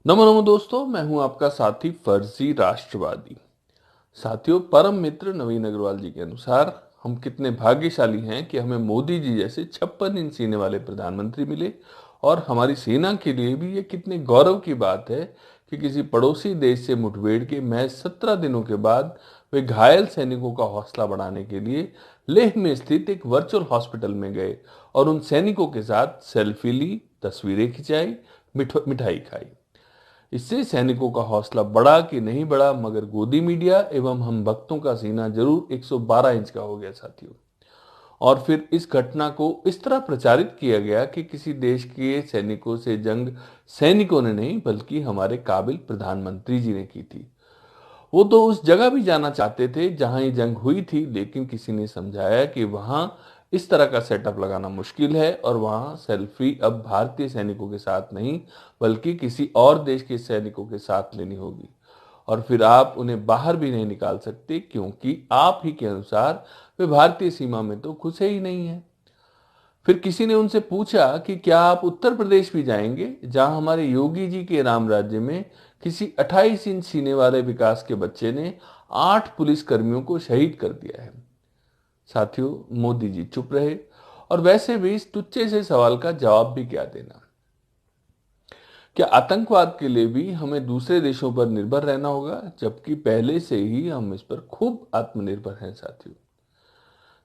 नमो नमो दोस्तों, मैं हूं आपका साथी फर्जी राष्ट्रवादी। साथियों, परम मित्र नवीन अग्रवाल जी के अनुसार हम कितने भाग्यशाली हैं कि हमें मोदी जी जैसे 56 इंच सीने वाले प्रधानमंत्री मिले। और हमारी सेना के लिए भी ये कितने गौरव की बात है कि किसी पड़ोसी देश से मुठभेड़ के महज 17 दिनों के बाद वे घायल सैनिकों का हौसला बढ़ाने के लिए लेह में स्थित एक वर्चुअल हॉस्पिटल में गए और उन सैनिकों के साथ सेल्फी ली, तस्वीरें खिंचाई, मिठाई खाई। इससे सैनिकों का हौसला बढ़ा कि नहीं बढ़ा, मगर गोदी मीडिया एवं हम भक्तों का सीना जरूर 112 इंच का हो गया साथियों। और फिर इस घटना को इस तरह प्रचारित किया गया कि किसी देश के सैनिकों से जंग सैनिकों ने नहीं बल्कि हमारे काबिल प्रधानमंत्री जी ने की थी। वो तो उस जगह भी जाना चाहते थे जहां ये जंग हुई थी, लेकिन किसी ने समझाया कि वहां इस तरह का सेटअप लगाना मुश्किल है और वहां सेल्फी अब भारतीय सैनिकों के साथ नहीं बल्कि किसी और देश के सैनिकों के साथ लेनी होगी। और फिर आप उन्हें बाहर भी नहीं निकाल सकते क्योंकि आप ही के अनुसार वे भारतीय सीमा में तो घुसे ही नहीं है। फिर किसी ने उनसे पूछा कि क्या आप उत्तर प्रदेश भी जाएंगे जहां हमारे योगी जी के राम राज्य में किसी 28 इंच सीने वाले विकास के बच्चे ने 8 पुलिस कर्मियों को शहीद कर दिया है। साथियों, मोदी जी चुप रहे। और वैसे भी इस तुच्छ से सवाल का जवाब भी क्या देना। क्या आतंकवाद के लिए भी हमें दूसरे देशों पर निर्भर रहना होगा, जबकि पहले से ही हम इस पर खूब आत्मनिर्भर हैं साथियों।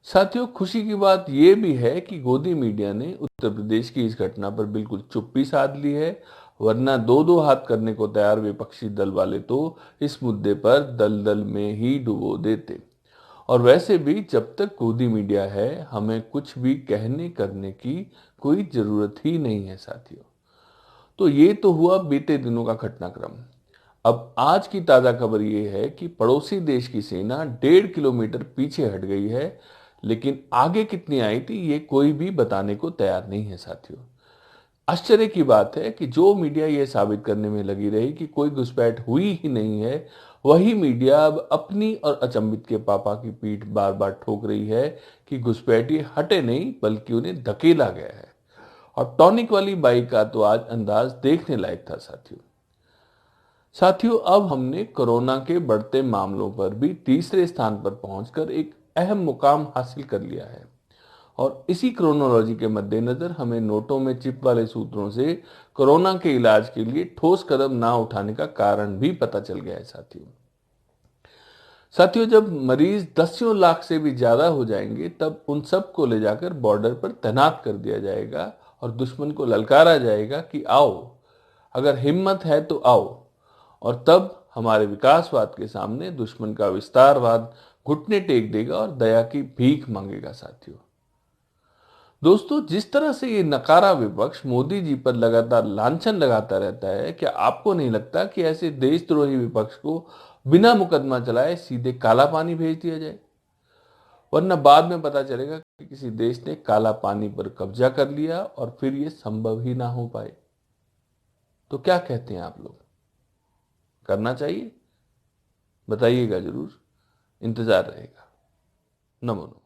साथियों, खुशी की बात यह भी है कि गोदी मीडिया ने उत्तर प्रदेश की इस घटना पर बिल्कुल चुप्पी साध ली है, वरना दो दो हाथ करने को तैयार विपक्षी दल वाले तो इस मुद्दे पर दलदल में ही डुबो देते। और वैसे भी जब तक गोदी मीडिया है हमें कुछ भी कहने करने की कोई जरूरत ही नहीं है साथियों। तो ये तो हुआ बीते दिनों का घटनाक्रम। अब आज की ताजा खबर ये है कि पड़ोसी देश की सेना 1.5 किलोमीटर पीछे हट गई है, लेकिन आगे कितनी आई थी ये कोई भी बताने को तैयार नहीं है साथियों। आश्चर्य की बात है कि जो मीडिया ये साबित करने में लगी रही कि कोई घुसपैठ हुई ही नहीं है, वही मीडिया अब अपनी और अचंभित के पापा की पीठ बार बार ठोक रही है कि घुसपैठी हटे नहीं बल्कि उन्हें धकेला गया है। और टॉनिक वाली बाई का तो आज अंदाज देखने लायक था साथियों। साथियों, अब हमने कोरोना के बढ़ते मामलों पर भी तीसरे स्थान पर पहुंचकर एक अहम मुकाम हासिल कर लिया है। और इसी क्रोनोलॉजी के मद्देनजर हमें नोटों में चिप वाले सूत्रों से कोरोना के इलाज के लिए ठोस कदम ना उठाने का कारण भी पता चल गया है साथियों। साथियों, जब मरीज दसियों लाख से भी ज्यादा हो जाएंगे तब उन सब को ले जाकर बॉर्डर पर तैनात कर दिया जाएगा और दुश्मन को ललकारा जाएगा कि आओ, अगर हिम्मत है तो आओ। और तब हमारे विकासवाद के सामने दुश्मन का विस्तारवाद घुटने टेक देगा और दया की भीख मांगेगा साथियों। दोस्तों, जिस तरह से ये नकारा विपक्ष मोदी जी पर लगातार लांछन लगाता रहता है, क्या आपको नहीं लगता कि ऐसे देशद्रोही विपक्ष को बिना मुकदमा चलाए सीधे काला पानी भेज दिया जाए? वरना बाद में पता चलेगा कि किसी देश ने काला पानी पर कब्जा कर लिया और फिर ये संभव ही ना हो पाए। तो क्या कहते हैं आप लोग, करना चाहिए? बताइएगा जरूर, इंतजार रहेगा। नमो नमो।